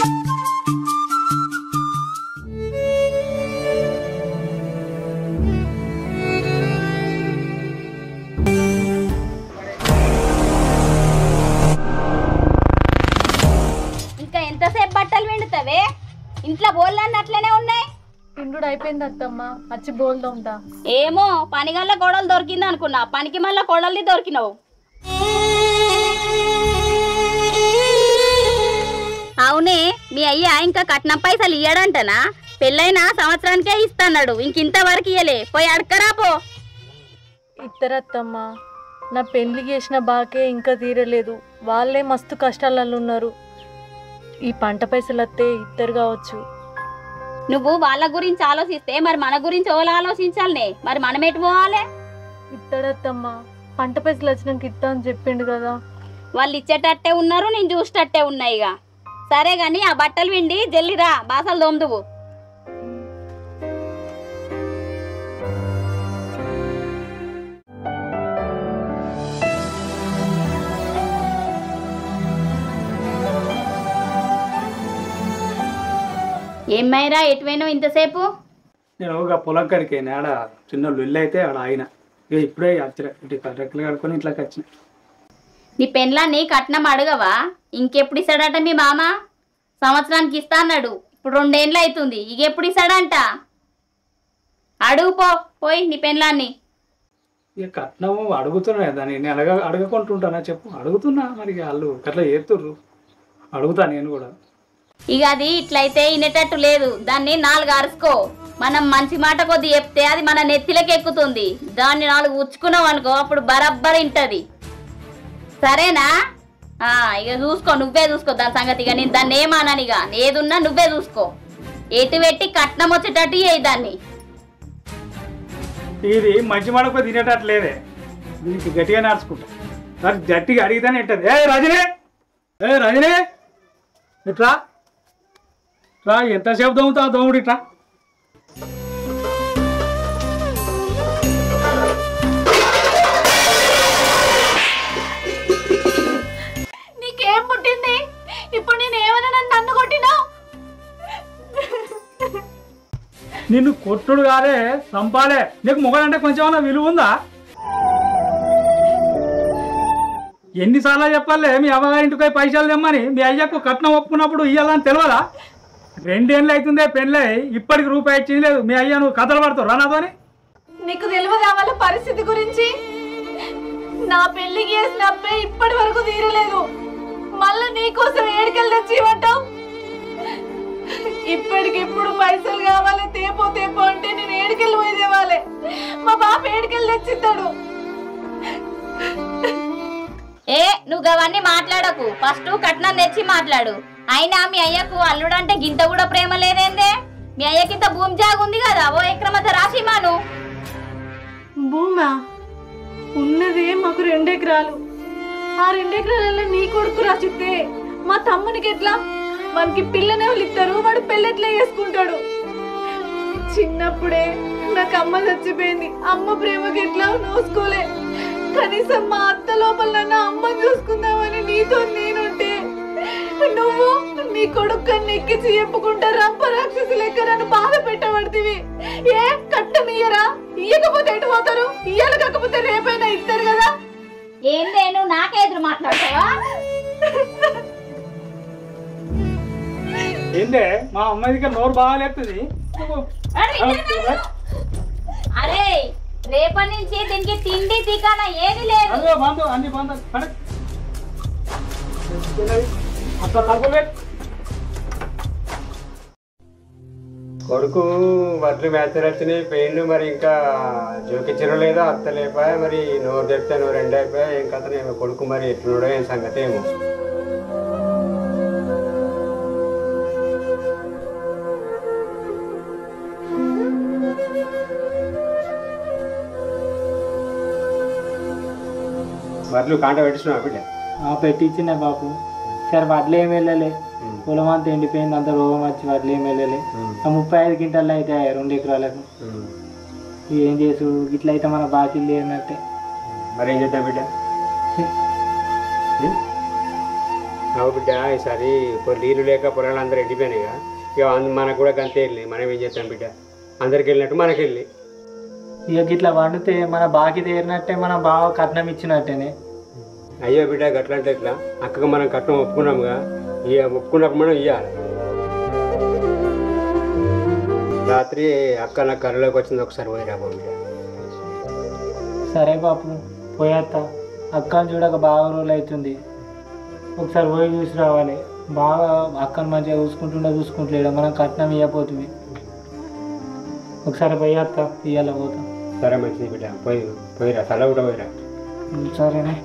ఇంకా ఎంతసేపు బట్టలు పిండుతావే? ఇంట్లో బోళ్ళన్నీ అట్లనే ఉన్నాయి. పిండుడు అయిపోయింది అత్తమ్మ, వచ్చి బోల్దా ఉంటా. ఏమో పనిగల్ల కోడలు దొరికింది అనుకున్నా, పనికి మళ్ళా కోడల్ని దొరికినావు. అవునే, మీ అయ్యా ఇంకా కట్నం పైసలు ఇయ్యడంటనా? పెళ్ళైనా సంవత్సరానికే ఇస్తాడు, ఇంకింతవరకు ఇయ్యలే. పోయి అడకరా పో. ఇద్దరత్తమ్మ, నా పెళ్లి చేసిన బాకే ఇంకా తీరలేదు. వాళ్ళే మస్తు కష్టాలలో ఉన్నారు. ఈ పంట పైసలు వస్తే ఇద్దరు కావచ్చు. నువ్వు వాళ్ళ గురించి ఆలోచిస్తే మరి మన గురించి ఎవరు ఆలోచించాలనే? మరి మనం ఎటు పోవాలి? ఇద్దరత్తమ్మ, పంట పైసలు వచ్చినాక ఇస్తా అని చెప్పిండు కదా. వాళ్ళు ఇచ్చేటట్టే ఉన్నారు, నేను చూసేటట్టే ఉన్నాయి. ఇక సరే గాని ఆ బట్టలు పిండి జల్లిరా, బాసలు దోమదువు. ఏమైరా ఎటువైనావు ఇంతసేపు? నేను ఒక పొలం కాడికి ఆడ చిన్న లొల్లి అయితే ఆడ ఆయన ఇక ఇప్పుడే వచ్చిన ఇటు రెక్కలు కడుక్కొని ఇంట్లోకి వచ్చిన. నీ పెన్లాన్ని కట్నం అడగవా? ఇంకెప్పుడు ఇస్తాడట మీ మామ? సంవత్సరానికి ఇస్తా అన్నాడు, ఇప్పుడు 2 ఏళ్ళు అవుతుంది. ఇక ఎప్పుడు ఇస్తాడంట? అడుగు పోయి నీ పెన్లాన్ని. ఇక కట్నం అడుగుతున్నా దాన్ని నేను అడగకుంటుంటానా చెప్పు? అడుగుతున్నా, మరి వాళ్ళు అట్లా చేస్తుర్రు, అడుగుతా నేను కూడా. ఇక అది ఇట్లయితే వినేటట్టు లేదు. దాన్ని 4 అరుసుకో. మనం మంచి మాట కొద్ది చెప్తే అది మన నెత్తిలోకి ఎక్కుతుంది. దాన్ని 4 ఉచ్చుకున్నాం అనుకో, అప్పుడు బరబ్బర్ ఇంటది. సరేనా? ఇక చూసుకో, నువ్వే చూసుకో దాని సంగతి. ఇక నేను దాన్ని ఏమన్నాను, ఇక ఏదున్నా నువ్వే చూసుకో. ఎటు పెట్టి కట్నం వచ్చేటట్టు చేయి దాన్ని. ఇది మంచి మాట తినేటట్లేదే, దీనికి గట్టిగా నడుచుకుంటా. నాకు గట్టిగా అడిగితేనే ఇంటది. రజనీ ఇట్లా రా, ఎంతసేపు దోముతావు దోముడు ఇట్లా. నీకేం పుట్టింది? ఇప్పుడు నేను ఏమన్నా నన్ను కొట్టినావు? నిన్ను కొట్టుడు కాదే, చంపాలే. నీకు మొగలంటే కొంచెం విలువ ఉందా? ఎన్నిసార్లు చెప్పాలే మీ అమ్మగారింటికి పోయి పైసలు తెమ్మని? మీ అయ్యకు కట్నం ఒప్పుకున్నప్పుడు ఇవ్వాలని తెలియదా? 2 ఏళ్ళు అవుతుందే పెళ్ళై, ఇప్పటికి రూపాయి ఇచ్చింది లేదు. మీ అయ్యా నువ్వు కథలు పడతావు రానాతోని. నీకు తెలియదా వాళ్ళ పరిస్థితి గురించి? నా పెళ్లికి చేసిన అప్పే ఇప్పటి వరకు తీరలేదు. మళ్ళా నీకోసం ఏడికెళ్ళి తెచ్చి ఇవ్వటం? ఇప్పటికిప్పుడు పైసలు కావాలి, తేపో అంటే నేను ఏడికెళ్ళి పోయి తేవాలి. మా బాబు ఏడికెళ్ళి తెచ్చిస్తాడు. నువ్వు అవన్నీ మాట్లాడకు. ఫస్ట్ కట్నం తెచ్చి మాట్లాడు. అయినా మీ అయ్యకు అల్లుడంటే గింత కూడా ప్రేమ లేదేందే? మీ అయ్యకింత భూమి జాగుంది కదా, ఓ ఎకరమంతా రాసిమాను. భూమా ఉన్నదే మాకు 2 ఎకరాలు. ఆ 2 ఎకరాలలో నీ కొడుకు రాసిస్తే మా తమ్మునికి ఎట్లా? వానికి పిల్లనేవాళ్ళు ఇస్తారు, వాడు పెళ్ళెట్లా చేసుకుంటాడు? చిన్నప్పుడే నాకు అమ్మ చచ్చిపోయింది. అమ్మ ప్రేమకి ఎట్లా నోసుకోలే. కనీసం మా అత్త లోపల నన్ను అమ్మని చూసుకుందామని నీతో నేనుంటే, నువ్వు నీ కొడుకు ఎక్కించి చెప్పుకుంటా రంప రాక్షసు లెక్క నన్ను బాధ పెట్టబడుతుంది. కట్టం ఇయ్యరా? ఇయ్యకపోతే ఎటు పోతారు? ఇయ్యాలి కాకపోతే రేపైనా ఇస్తారు కదా. ఏందే నువ్వు నాకే ఎదురు మాట్లాడతావా? ఏందే మా అమ్మాయికి నోరు బాగాలేస్తుంది. అరే రేపటి నుంచి దీనికి తిండి తికానా ఏది లేదు. అన్ని బంధు అట్లా తగ్గులే. కొడుకు వడ్లు మ్యాచర్ వచ్చినాయి, పెయింట్లు మరి ఇంకా జోకిచ్చడం లేదా అత్త లేపాయ. మరి నోరు తెప్పితే నోరు 2 అయిపోయా. ఏం కథనేమో కొడుకు మరి ఎట్లున్నాడో ఏం సంగతి ఏమో. వడ్లు కాంట పెట్టిస్తున్నావు బిడ్డ? పెట్టించిన బాపు. సరే వడ్లు ఏమి వెళ్ళలే, పొలం అంతా ఎండిపోయింది, అంత రోగం వచ్చి వడ్లు ఏమి వెళ్ళలే. 35 క్వింటాలు అయితే 2 ఎకరాలకు. ఏం చేసు ఇట్లా అయితే మన బాకీ లేనట్టే. మరి ఏం చేద్దాం బిడ్డ? అవు బిడ్డ ఈసారి ఇప్పుడు నీళ్ళు లేక పొలాలు అందరూ ఎండిపోయినాయిగా ఇక మనకు కూడా గంతే వెళ్ళి మనం ఏం చేస్తాం బిడ్డ అందరికి వెళ్ళినట్టు మనకి వెళ్ళి ఇక ఇట్లా వండితే మన బాకి తీరినట్టే మన బావ కట్నం ఇచ్చినట్టేనే. అయ్యో బిడ్డ గట్లంటే ఇట్లా అక్కగా మనం కట్నం ఒప్పుకున్నాముగా ఇక ఒప్పుకున్నప్పుడు మనం ఇవ్వాలి. రాత్రి అక్క నా కర్రలోకి వచ్చింది ఒకసారి పోయి రాబో బిడ్డ. సరే బాపు పోయేస్తా. అక్కని చూడక బాగా రోజులు అవుతుంది, ఒకసారి పోయి చూసి రావాలి. బాగా అక్కని మంచిగా చూసుకుంటలేడు, మనం కట్నం ఇవ్వపోతుంది. ఒకసారి పోయేస్తా, ఇవ్వాల పోతా. సరే మంచిది బిడ్డ పోయిరా తల కూడా పోయిరా. సరేనే.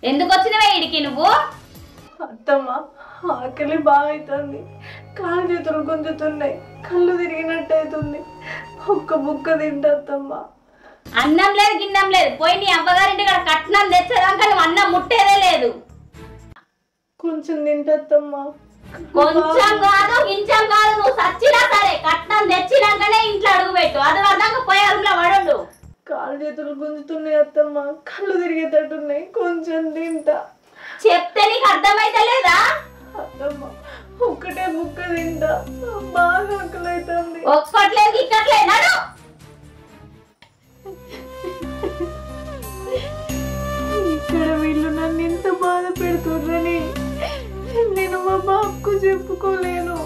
ఎందుకు వచ్చినవే ఇడికి నువ్వు? అత్తమ్మ ఆకలి బాగా అవుతుంది, కాలు చేతులు గుంజుతున్నాయి, కళ్ళు తిరిగినట్టు అవుతుంది. ఒక్క బుక్క తింటత్తమ్మ. అన్నం లేదు గిన్నం లేదు, పోయి నీ అవ్వగారింటి కాడ కట్నం తెచ్చేదాకా నువ్వు అన్నం ముట్టేదే లేదు. కొంచెం తింటత్తమ్మ. కొంచెం కాదు ఇంచం కాదు, నువ్వు సచ్చినా సరే కట్నం తెచ్చినాకనే ఇంట్లో అడుగు పెట్టు. అది వద్దాక పోయి అడుగులో పడుండు. కాలు చేతులు గుంజుతున్నాయి అత్తమ్మ, కళ్ళు తిరిగేటట్టున్నాయి, కొంచెం తింటా. చెప్తే నీకు అర్థమైతే లేదా? అత్తమ్మ ఒక్కటే బుక్క తింటా, బాగా ఆకలి అవుతుంది. ఒక్కట్లేదు ఇక్కట్లేదు నడు. ఇక్కడ వీళ్ళు నన్ను ఎంత బాధ పెడుతున్నారని నేను మా బాబుకు చెప్పుకోలేను,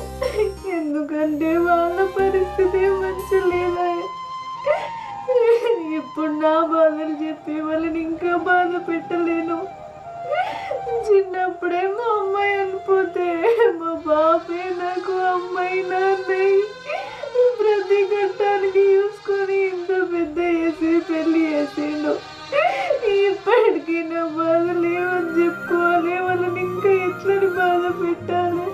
ఎందుకంటే వాళ్ళ పరిస్థితి మంచి లేదా. ఇప్పుడు నా బాధలు చెప్పి వాళ్ళని ఇంకా బాధ పెట్టలేను. చిన్నప్పుడే మా అమ్మాయి అనిపోతే మా బాబే నాకు అమ్మాయి నాన్నయ్య ప్రతి ఘట్టానికి చూసుకొని ఇంత పెద్ద వేసి పెళ్లి చేసిండు. ఇప్పటికీ నా బాధ లేవని చెప్పుకోవాలి, వాళ్ళని ఇంకా ఎట్లని బాధ పెట్టాలి.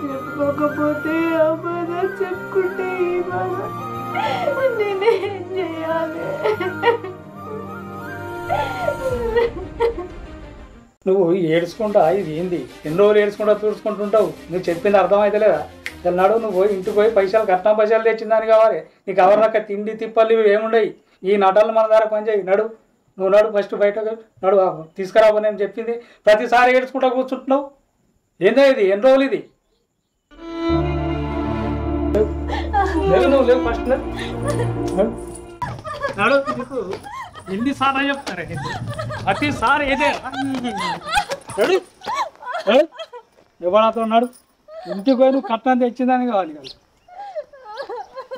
చెప్పుకోకపోతే ఆ బాధ, చెప్పుకుంటే ఈ బాధ. నేనేం చేయాలి? నువ్వు ఏడ్చుకుంటా ఇది ఏంది? ఎన్ని రోజులు ఏడ్చుకుంటా చూసుకుంటుంటావు? నువ్వు చెప్పింది అర్థమైతే లేదా? నాడు నువ్వు పోయి ఇంటికి పోయి పైసలు కట్నం పైసలు తెచ్చిందని కావాలి. నీకు ఎవరిదాకా తిండి తిప్పలు ఇవి ఏముండయి. ఈ నటలు మన దగ్గర పనిచేయి. నడు నువ్వు నడు, ఫస్ట్ బయట నడు, తీసుకురావు. నేను చెప్పింది ప్రతిసారి ఏడ్చుకుంటా కూర్చుంటున్నావు. ఏందో ఇది? ఎన్ని రోజులు ఇది? నువ్వు లేవు ఫస్ట్ నడు. నీకు ఎన్నిసార్లు చెప్తారా? ప్రతిసారి ఏదే నడు. ఎవరితో నాడు ఇంటికి పోయి నువ్వు కట్నం తెచ్చిందని కావాలి కదా.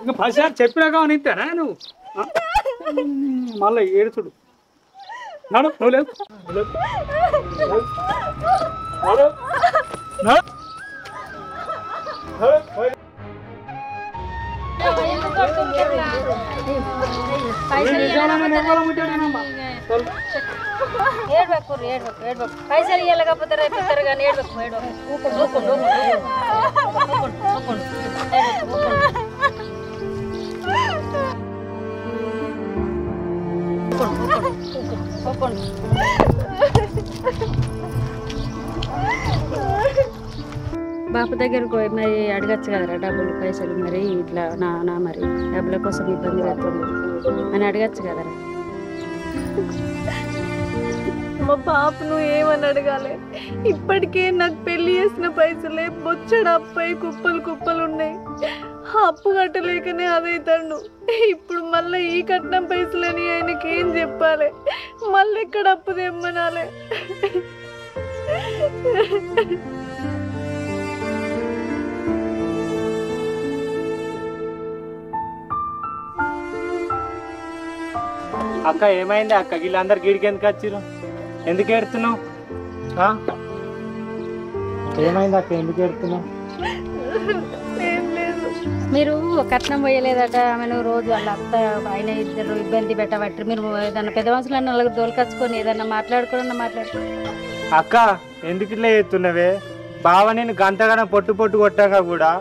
ఇంకా 10 సార్లు చెప్పినా కావాలి ఇంతేనా నువ్వు? మళ్ళీ ఏడుచుడు. నడు నువ్వు లేవు. పైసలు ఇవ్వలేకపోతే రేపు ఇస్తారు కానీ బాపు దగ్గరకు పోయి మరి అడగచ్చు కదరా డబ్బులు పైసలు, మరి ఇట్లా నా మరి డబ్బుల కోసం ఇబ్బంది పెడుతుంది అని అడగచ్చు కదరా. మా పాపను ఏమని అడగాలి? ఇప్పటికే నాకు పెళ్లి చేసిన పైసలే బొచ్చడు అప్పయి కుప్పలు కుప్పలు ఉన్నాయి. ఆ అప్పు కట్టలేకనే అదైతాడు. ఇప్పుడు మళ్ళీ ఈ కట్నం పైసలని ఆయనకి ఏం చెప్పాలి? మళ్ళీ ఎక్కడ అప్పు తెమ్మనాలి? అక్క ఏమైంది అక్క వీళ్ళందరు గిడికి ఎందుకు వచ్చిర్రు? ఎందుకు ఏడుతున్నావు? ఏమైంది అక్క ఎందుకు ఏడుతున్నావు? ఏం లేదు. మీరు కట్నం పోయలేదట ఆమెను రోజు వాళ్ళ అత్త ఆయన ఇద్దరు ఇబ్బంది పెట్టబట్టి మీరు ఏదన్నా పెద్ద మనుషులను వాళ్ళకి దోలుకొచ్చుకొని ఏదన్నా మాట్లాడుకో. అక్క ఎందుకు ఇట్లా చేస్తున్నావే? బావ నేను గంటగానే పొట్టు కొట్టాక కూడా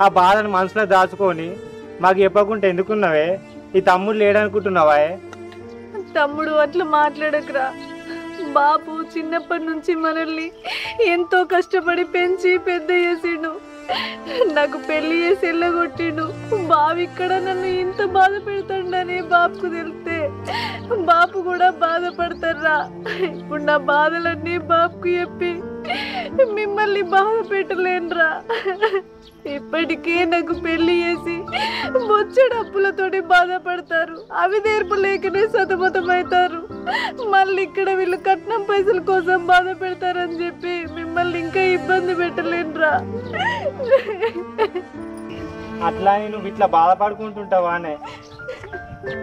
ఆ బాధను మనసులో దాచుకొని మాకు చెప్పకుండా ఎందుకున్నావే? ఈ తమ్ముడు లేడనుకుంటున్నావా? తమ్ముడు అట్లా మాట్లాడకురా. బాపు చిన్నప్పటి నుంచి మనల్ని ఎంతో కష్టపడి పెంచి పెద్ద చేసిండు. నాకు పెళ్లి చేసి వెళ్ళగొట్టిండు. బావి ఇక్కడ నన్ను ఇంత బాధ పెడతాడని బాపుకు తెలిస్తే బాపు కూడా బాధపడతారా? ఇప్పుడు నా బాధలన్నీ బాపుకు చెప్పి మిమ్మల్ని బాధ పెట్టలేనురా. ఇప్పటికే నాకు పెళ్లి చేసి బొచ్చడు అప్పులతోటి బాధపడతారు. అవి నేర్పు లేకనే సతమతమవుతారు. మళ్ళీ ఇక్కడ వీళ్ళు కట్నం పైసల కోసం బాధ పెడతారని చెప్పి మిమ్మల్ని ఇంకా ఇబ్బంది పెట్టలేనురా. అట్లా నువ్వు ఇట్లా బాధపడుకుంటుంటావానే?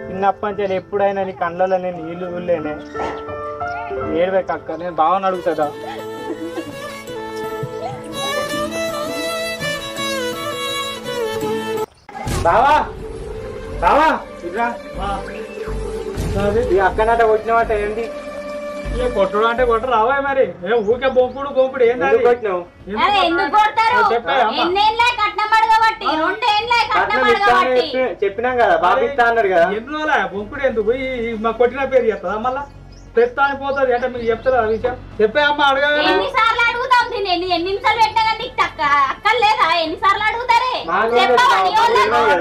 చిన్నప్పటి ఎప్పుడైనా నీ కళ్ళలో నేను నీళ్ళు ఊళ్ళేనే ఏడవేక అక్క. నేను బావని అడుగుతుందా? బావా బావా ఇట్లా ఈ అక్కనట వచ్చినవాట ఏంటి? కొట్టుడు అంటే కొట్టు రావా మరి? ఊకే బొంపుడు ఏంటి కొట్టినావు? చెప్పినాం కదా బాబు ఇస్తా అన్నాడు కదా. ఎందులో బొంపుడు ఎందుకు? మా కొట్టిన పేరు చెప్తాదా మళ్ళా? తెస్తా అని పోతుంది అంటే మీకు చెప్తారా ఆ విషయం? చెప్పే అమ్మ అడగ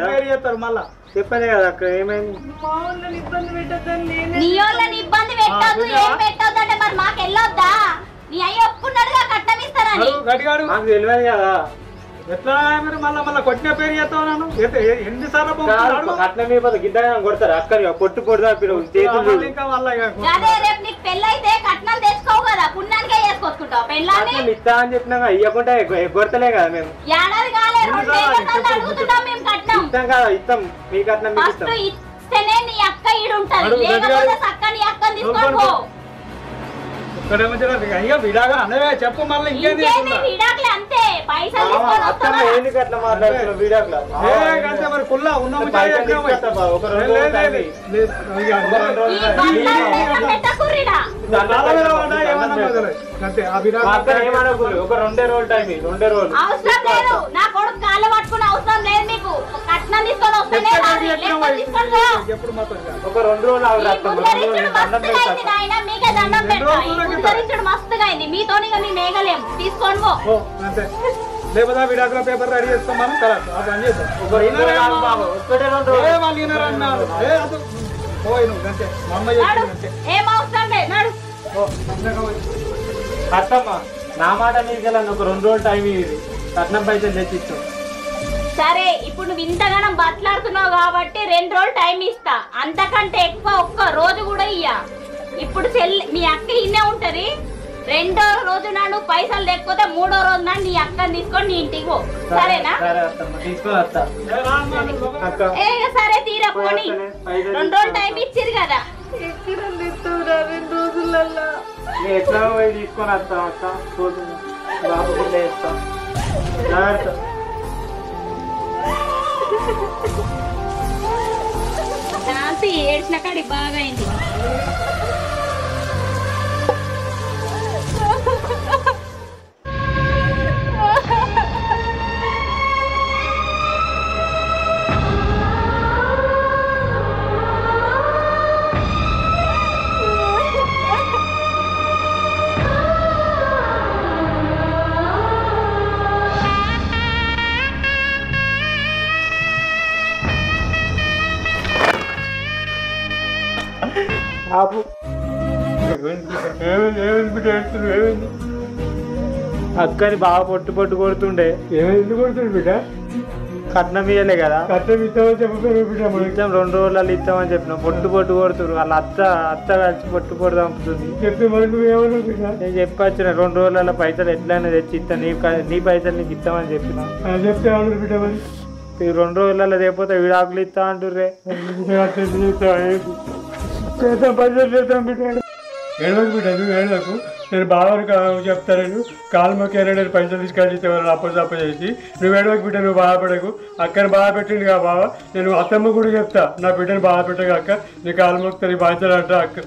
పేరు చెప్తారు మళ్ళా. చెప్పలే కదా అక్క ఏమైంది? ఇబ్బంది పెట్టద్దని నీ వాళ్ళని ఇబ్బంది పెట్టద్దు, ఏం పెట్టద్దు అంటే మరి మాకు వెళ్ళొద్దా? నీ అయ్య ఒప్పుకున్నాడుగా కట్నం ఇస్తారని. గట్టిగాడు మాకు తెలియదు కదా. ఎట్లా మరి మళ్ళా కొట్టిన పేరు చేస్తావు? నన్ను ఎన్నిసార్లు కట్నం ఇవ్వదు గిద్ద కొడతారు అక్క. పొట్టు పొడుదా ఇంకా మళ్ళా అదే రేపు నీకు పెళ్ళి అయితే కట్నం తెచ్చుకోవు కదా, పుణ్యానికే చేసుకొచ్చుకుంటావు పెళ్ళాన్ని. ఇస్తా అని చెప్పినా ఇవ్వకుండా కొడతలే కదా మేము. ఏడాది కాలే 2 ఏళ్ళ అడుగుతున్నాం మేము కట్నం. ఇస్తాం కదా ఇస్తాం. మీ కట్నం మీకు ఫస్ట్ ఇస్తేనే నీ అక్క ఈడు ఉంటది, లేకపోతే చక్క నీ అక్కని తీసుకొని పో. అయ్యో విడాగా అన్నవే చెప్పు మళ్ళీ ఇంకేంది? విడాకులే అంతే, పైసలు తీసుకొని వస్తావా? ఎందుకు అట్లా మాట్లాడుతున్నావు? వీడియోలో మరి కుల్లా ఉన్నాము ఈ బండ్లను పెట్టకుర్రిడా. ఒక 2 రోజులు టైం 2 రోజులు అవసరం లేదు. నా కొడుకు కాళ్ళు పట్టుకుని అవసరం లేదు మీకు. కట్నం తీసుకొని వస్తేనే రాదు, లేకపోతే తీసుకొని రా. ఒక 2 రోజులు ఉద్ధరించుడు మస్తుగా అయింది నాయన, మీకే దండం పెడతా. ఉద్ధరించుడు మస్తుగా అయింది. మీతోని మీ మేఘలేం తీసుకొని పో. అంతే. లేకపోతే విడాకుల పేపర్ రెడీ చేస్తాం మనం. కరెక్ట్ ఆ పని చేద్దాం. ఏం అవసరం లేదు, నడు. కట్టమ్మా నా మాట మీకు ఒక 2 రోజులు టైం ఇది కట్నం పైసలు తెచ్చిస్తాం. సరే ఇప్పుడు నువ్వు ఇంతగానం బట్లాడుతున్నావు కాబట్టి 2 రోజులు టైం ఇస్తా. అంతకంటే ఎక్కువ ఒక్క రోజు కూడా ఇయ్యా. ఇప్పుడు మీ అక్క ఇన్నే ఉంటది. 2వ రోజు నాడు పైసలు లేకపోతే 3వ రోజు నాడు నీ అక్కని తీసుకొని నీ ఇంటికి పో. సరేనా? సరే తీరా పోనీ. 2 రోజులు టైం ఇచ్చిరు కదా. ఎక్కడ 2 రోజులల్లా ఎట్లా పోయి తీసుకొని వస్తాం అక్క. బాబు వేస్తాం ఏడ్చిన కాడి బాగా అయింది. అక్కని బాగా పొట్టు కొడుతుండే. ఎందుకు కొడుతుంది బిడ్డ? కట్నం ఇయ్యలే కదా. కట్నం ఇస్తామని చెప్పలేదు బిడ్డ. ఇద్దాం 2 రోజులలో ఇస్తామని చెప్పిన. పొట్టు కొడుతురు. వాళ్ళ అత్త కలిసి పొట్టు చంపుతుంది. చెప్పి మరి నువ్వేమన్నా బిడ్డ? నేను చెప్పొచ్చిన 2 రోజులలో పైసలు ఎట్లయినా తెచ్చి ఇస్తా. నీ పైసలు నీకు ఇస్తామని చెప్పిన. చెప్తే ఏమన్నా బిడ్డ? మరి 2 రోజులలో లేకపోతే విడాకులు ఇస్తా అంటుర్రే. చేద్దాం పైసలు చేద్దాం బిడ్డ ఏడవకు బిడ్డ నువ్వు ఏడవకు నేను బావకు చెప్తాను కాలు మొక్క నేను పైసలు తీసుకొచ్చి అప్ప చేసి నువ్వు ఏడవకు బిడ్డ నువ్వు బాధపడకు అక్కని బాధ పెట్టింది కా బావ నేను అత్తమ్మ కూడా చెప్తా నా బిడ్డను బాధ పెట్టక అక్క నీ కాలు మొక్క నీ బాధ్యత అంట అక్క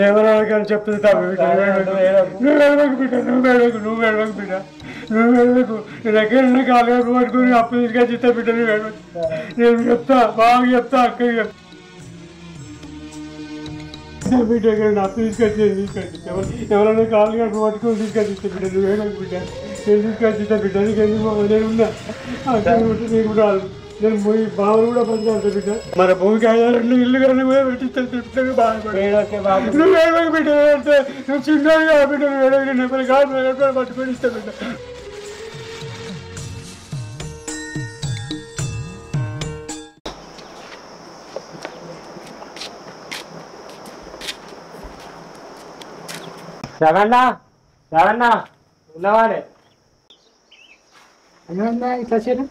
ఏమన్నా కానీ చెప్తుంది నువ్వు ఏడవకు బిడ్డ నువ్వు ఏడవకు బిడ్డ నువ్వు ఏడవకు నేను ఎక్కడ కాలు పట్టుకుని అప్పు తీసుకొచ్చి ఇస్తా బిడ్డ నువ్వు ఏడవకు నేను చెప్తా బాగా చెప్తా అక్కకి చెప్తా బిడ్డ అప్పు తీసుకొచ్చి ఎవరైనా కాళ్ళు కట్టు పట్టుకొని తీసుకొచ్చి బిడ్డ నువ్వు ఏడవకు బిడ్డ నేను తీసుకొచ్చి బిడ్డ నీకు ఎందుకు నేను ఉన్నా నీకు రాదు నేను పోయి బావులు కూడా పనిచేస్తా బిడ్డ మన భూమికి 5 ఇల్లు కానీ కూడా పెట్టిస్తాను బాధపడి నువ్వు ఏడవకు బిడ్డ అంటే నువ్వు చిన్నగా బిడ్డ నువ్వు ఏడవకు నేను కాదు పట్టుకొని ఇస్తా బిడ్డ రవన్నా రవన్నా ఉన్నవాడే అన్నా ఇట్లా చేయను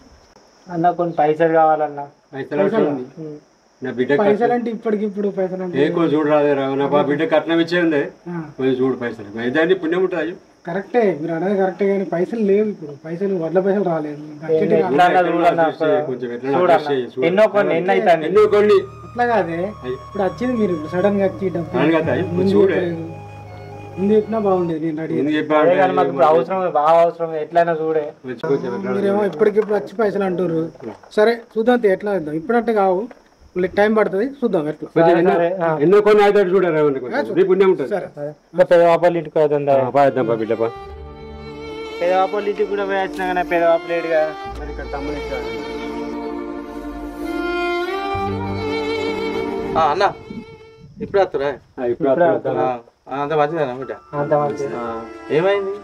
అన్న కొన్ని పైసలు కావాలన్నా నా బిడ్డ పైసలు అంటే ఇప్పటికిప్పుడు పైసలు అంటే ఏకో చూడు రాదే రావు నా బిడ్డ కట్నం ఇచ్చేది కొంచెం చూడు పైసలు అయితే పుణ్యం ఉంటుంది కరెక్టే మీరు అనేది కరెక్టే కానీ పైసలు లేవు ఇప్పుడు పైసలు వడ్ల పైసలు రాలేదు ఎన్నో కొన్ని అట్లా కాదే ఇప్పుడు వచ్చింది మీరు సడన్ గా వచ్చి డబ్బు ముందు చెప్పినా బాగుండేది నేను రెడీ అవసరం బాగా అవసరం ఎట్లయినా చూడే మీరేమో ఇప్పటికిప్పుడు వచ్చి పైసలు అంటారు సరే చూద్దాం ఎట్లా ఇద్దాం ఇప్పుడంటే కావు టైం పడుతుంది చూద్దాం ఎట్లా ఎన్నో కొన్ని అయితే చూడరా పుణ్యం ఉంటుంది పెదవాపల్లి ఇంటికి పాడేద్దాం బిడ్డ పెదవాపల్లి ఇంటికి కూడా పోయి వచ్చినా కానీ పెదవాపలేడుగా మరి ఇక్కడ తమ్ముడు అన్న ఇప్పుడు వస్తురా ఇప్పుడు అంత మంచిదేనా బిడ్డ అంత మంచిది ఏమైంది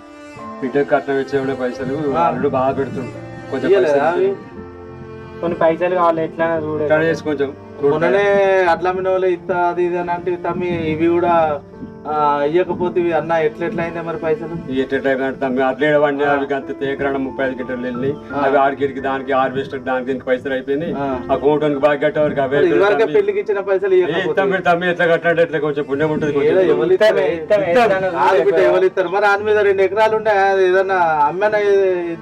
బిడ్డ కట్నం ఇచ్చే పైసలు అల్లుడు బాగా పెడుతుంది కొంచెం కొన్ని పైసలు కావాలి ఎట్లయినా చూడే కొంచెం మొన్ననే అట్లా మీద వాళ్ళు ఇస్తా అది ఇది అని అంటే తమ్మి ఇవి కూడా ఇవ్వకపోతే అన్న ఎట్లా అయిందా మరి పైసలు ఎట్లా తమ్మి అట్లే వండి అవి అంత తేకరాడ 35 గిట్టలు వెళ్ళి అవి ఆడికి దానికి హార్వెస్టర్ దానికి దీనికి పైసలు అయిపోయినాయి ఆ కోటానికి బాగా కట్టేవారికి అవే పెళ్లికి ఇచ్చిన పైసలు తమ్మి ఎట్లా కట్టినట్టు ఎట్లా కొంచెం పుణ్యం ఉంటుంది ఎవరు ఇస్తారు మరి దాని మీద 2 ఎకరాలు ఉంటే ఏదన్నా అమ్మేనా ఇది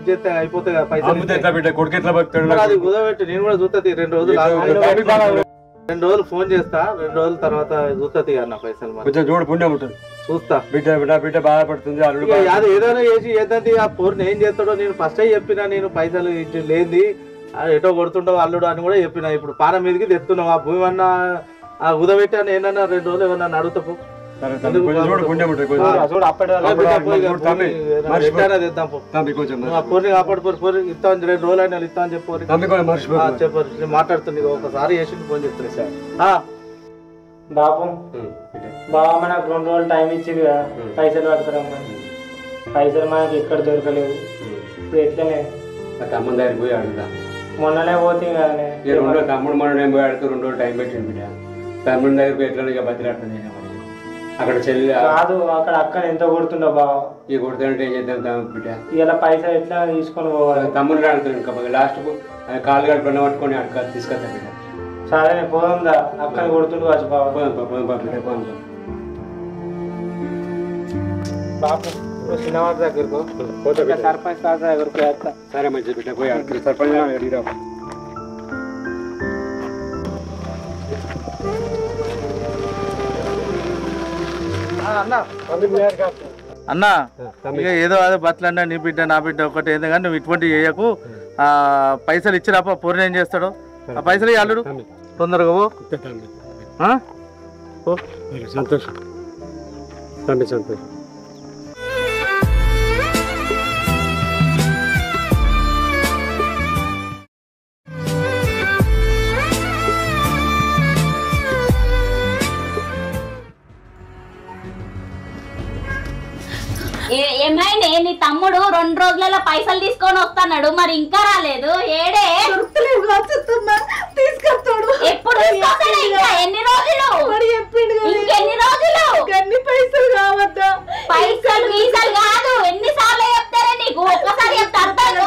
చేస్తే అయిపోతాయి కదా పైసలు ఎట్లా బిడ్డ కొడుకు ఎట్లా బతుకుతాడు అది కుదబెట్టి నేను కూడా చూస్తుంది 2 రోజులు 2 రోజులు ఫోన్ చేస్తా 2 రోజుల తర్వాత చూస్తుంది అన్న పైసలు కొంచెం చూడు పుణ్యం ఉంటుంది చూస్తా బిడ్డ బాధపడుతుంది అల్లుడు ఏదైనా చేసి ఏదంటే ఆ పోరుని ఏం చేస్తాడో నేను ఫస్ట్ చెప్పినా నేను పైసలు ఇచ్చి లేని ఎటో కొడుతుండవు అల్లుడు అని కూడా చెప్పిన ఇప్పుడు పాన మీదకి తెస్తున్నావు ఆ భూమి అన్నా ఆ ఉదబెట్టి అని ఏమన్నా 2 రోజులు ఏమన్నా అడుగుతావు మాట్లాడుతుంది ఒకసారి చేసి ఫోన్ చెప్తాను సార్ బాబు బాబా మనకు 2 రోజులు టైం ఇచ్చింది కదా పైసలు పడతారమ్మని పైసలు మనకి ఎక్కడ దొరకలేవు ఇప్పుడు ఎట్లనే తమ్ముడు దగ్గర పోయి అడుగుతా మొన్ననే పోతే కదా తమ్ముడు మనం పోయి అడుగుతూ 2 రోజులు టైం పెట్టింది బిడ్డ తమ్ముడి దగ్గర పోయి ఎట్లా బతిలాడుతుంది అక్కడ చెల్లి కాదు అక్కడ అక్కడ ఎంత కొడుతుండో బావ ఈ కొడుతుంటే ఏం చేద్దాం బిడ్డ ఇలా పైసలు ఎట్లా తీసుకొని పోవాలి తమ్ముడు ఆడుతాడు ఇంకా లాస్ట్ కాలు గడిపి పట్టుకొని అక్కడ తీసుకొస్తా బిడ్డ సరే పోదా అక్కడ కొడుతుండు కాదు బాబు సినిమా దగ్గరకు సర్పంచ్ తాత దగ్గరకు వేస్తా సరే మంచి బిడ్డ పోయి సర్పంచ్ అడిగిరా అన్న ఇక ఏదో అదే బట్టలన్నా నీ బిడ్డ నా బిడ్డ ఒకటి ఏదో కానీ నువ్వు ఇటువంటి చేయకు పైసలు ఇచ్చిరాప పూర్ణ ఏం చేస్తాడు ఆ పైసలు అల్లుడు తొందరగా పో సంతోషం సంతోషం ఏమైనా నీ తమ్ముడు 2 రోజులలో పైసలు తీసుకొని వస్తున్నాడు మరి ఇంకా రాలేదు ఏడే తీసుకొస్తాడు ఎప్పుడు ఎన్ని రోజులు ఇంకెన్ని రోజులు పైసలు కావద్దా పైసలు గీసలు కాదు ఎన్నిసార్లు చెప్తారా నీకు ఒక్కసారి చెప్తారు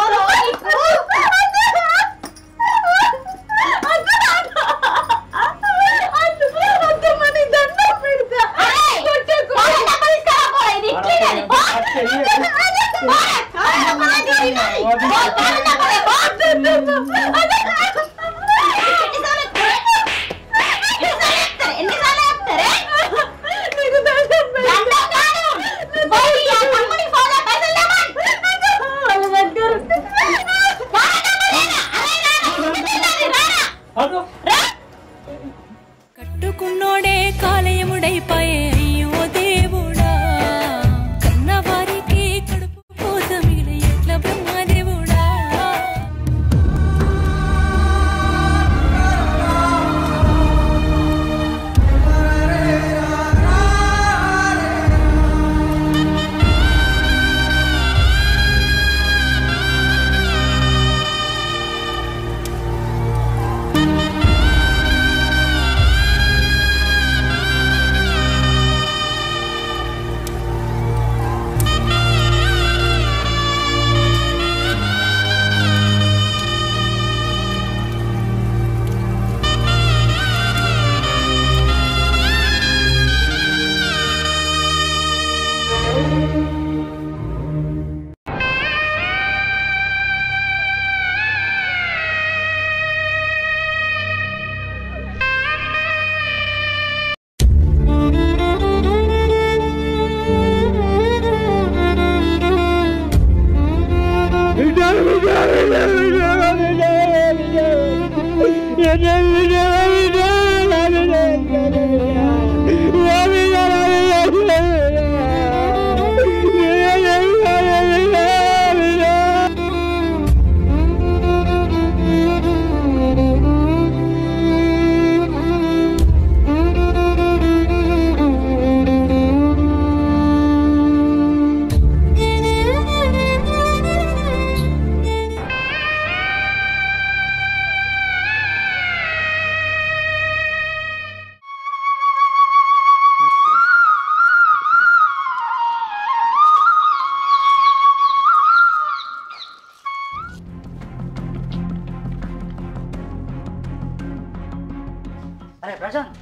అరే ప్రశాంత్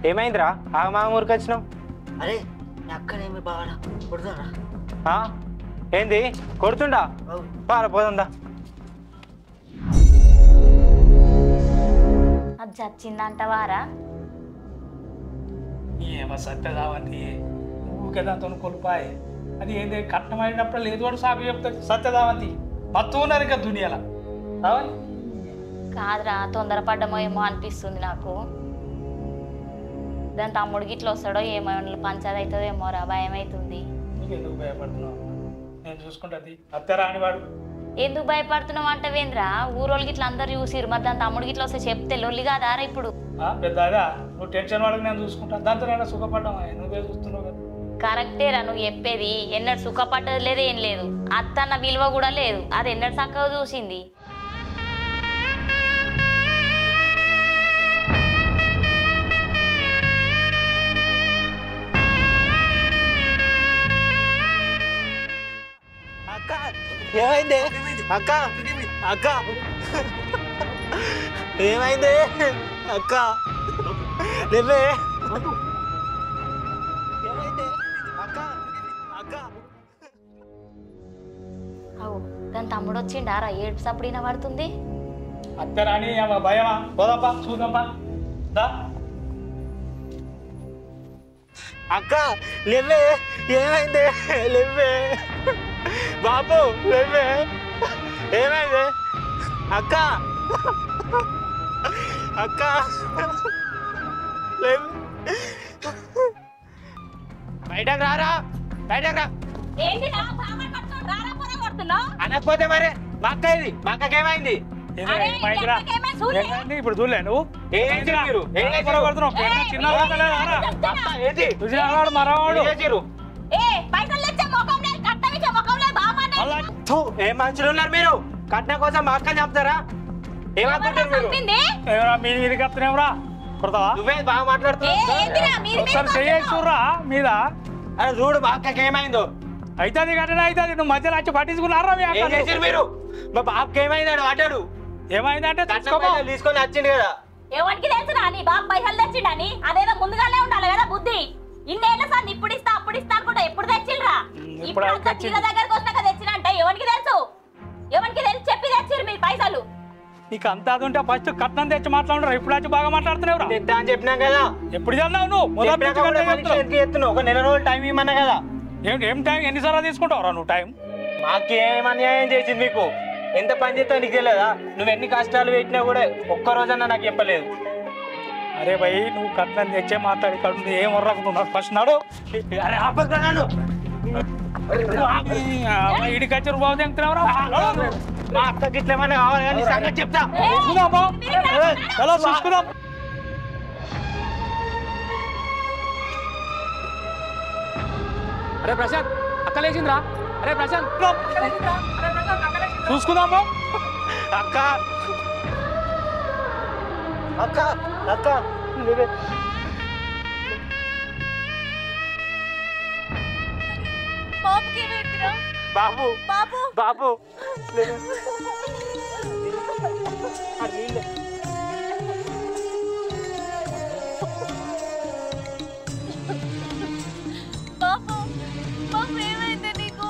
ఏమైందిరా మా ఊరికి వచ్చినావు? అరే మీ అక్కనేమి బాగా కొడుతున్నా ఏంది కొడుతుండా? పారా పోతుందా? అది చచ్చిందంటవారా? ఏమో సత్యదావంతి ఊరికే దాంతో కొలిపాయి. అది ఏంది కట్నమైనప్పుడు లేదు వాడు సాగు చెప్తాడు. సత్యదావంతి మత్తు ఉన్నారు ఇంకా దునియాల. కాదురా, తొందరపడ్డమో ఏమో అనిపిస్తుంది నాకు. దాని తమ్ముడికి ఇట్లా వస్తాడో ఏమో, పంచాయతీ అవుతుందో ఏమో రా, భయం అవుతుంది. ఎందుకు భయపడుతున్నావు? నేను చూసుకుంటుంది అత్తరాని వాడు. ఎందుకు భయపడుతున్నావు అంటవేంద్రా? ఊరోళ్ళకి ఇట్లా అందరు చూసిరు, మరి దాని తమ్ముడికి ఇట్లా వస్తే చెప్తే లొల్లి కాదారా ఇప్పుడు? పెద్ద అదా నువ్వు టెన్షన్ వాడికి నేను చూసుకుంటా, దాంతో నేను సుఖపడ్డామా? నువ్వే చూస్తున్నావు కదా. కరెక్టేరా నువ్వు చెప్పేది. ఎన్నడు సుఖపడ్డది లేదు, ఏం లేదు. అత్తన్న విలువ కూడా లేదు, అది ఎన్నడు చక్కగా చూసింది. ఏమైంది అక్క? అక్క ఏమైంది అక్క? లేవే. ఏమైంది అక్క? అక్క అవు దాని తమ్ముడు వచ్చిండారా? ఏడుపు సప్పుడు పడుతుంది. అత్తరాని భయమా? పోదాపా చూద్దాంపా. దా అక్క లేవే. ఏమైంది? లేవే బాబు, లేవే. ఏమైంది అక్క? అక్క లేవే. బయటకు రారా, బయటకు రా. అనకపోతే మరి మా అక్క ఇది, మా అక్కకేమైంది? ఇప్పుడు చూడలే నువ్వు మరవాడు ఏ మనుషులు ఉన్నారు మీరు? కట్నం కోసం మా అక్కని చెప్తారా? ఏమనుకుంటారు మీరు? మీదికి వస్తున్నావురా, కొడతావా? నువ్వే బాగా మాట్లాడుతున్నావు. ఒకసారి చెయ్యూరా మీద. అరే చూడు మా అక్కకి ఏమైందో. అవుతుంది కట్టడా అవుతుంది. నువ్వు మధ్యలో వచ్చి పట్టించుకున్నారా? మీరు మా బాబుకి ఏమైందని మాట్లాడు. ఏమైందంటే తీసుకొని వచ్చిండు కదా. ఎవరికి తెలుసురా నీ బాబు పైసలు తెచ్చిండని? అదేదో ముందుగానే ఉండాలి కదా బుద్ధి. ఇన్నేళ్ళ సార్ ఇప్పుడు ఇస్తా అప్పుడు ఇస్తా అనుకుంటా ఎప్పుడు తెచ్చిల్రా? ఇప్పుడు చీల దగ్గరకు వచ్చినాక తెచ్చినంటే ఎవరికి తెలుసు? ఎవరికి తెలుసు చెప్పి తెచ్చిరు మీరు పైసలు. నీకు అంతా అది ఉంటే ఫస్ట్ కట్నం తెచ్చి మాట్లాడుతున్నారు. ఇప్పుడు వచ్చి బాగా మాట్లాడుతున్నావు అని చెప్పినాం కదా. ఎప్పుడు చల్లావు నువ్వు? ఎత్తున్నావు ఒక నెల రోజులు టైం ఇవ్వమన్నా కదా. ఏం టైం ఎన్నిసార్లు తీసుకుంటావురా నువ్వు టైం? మాకేం అన్యాయం చేసింది మీకు? ఎంత పని చేస్తావు నీకు తెలియదా? నువ్వు ఎన్ని కష్టాలు పెట్టినా కూడా ఒక్క రోజన్నా నాకు చెప్పలేదు. అరే భయ్ నువ్వు కట్నం తెచ్చే మాట్లాడి కడుతుంది ఏం వర్రకున్నావు ఫస్ట్ నాడు. అరే ఆపన్నాను ఇడికి వచ్చి బాబు తెంగుతున్నావురా. మా అక్కకి ఇట్లా ఏమన్నా కావాలి కానీ సంగతి చెప్తా. చూసుకుందాం. అరే ప్రశాంత్ అక్క లేచిందిరా. అరే ప్రశాంత్ చూసుకుందాము. అక్క అక్క అక్క బాబు బాబు బాబు ఏమైంది నీకు?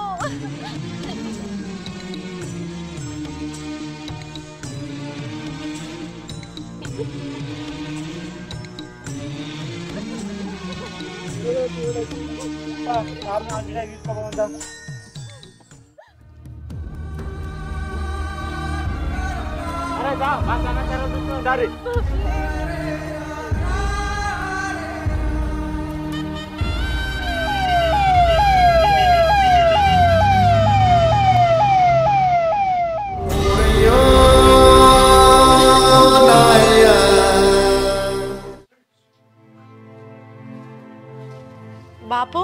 బాపు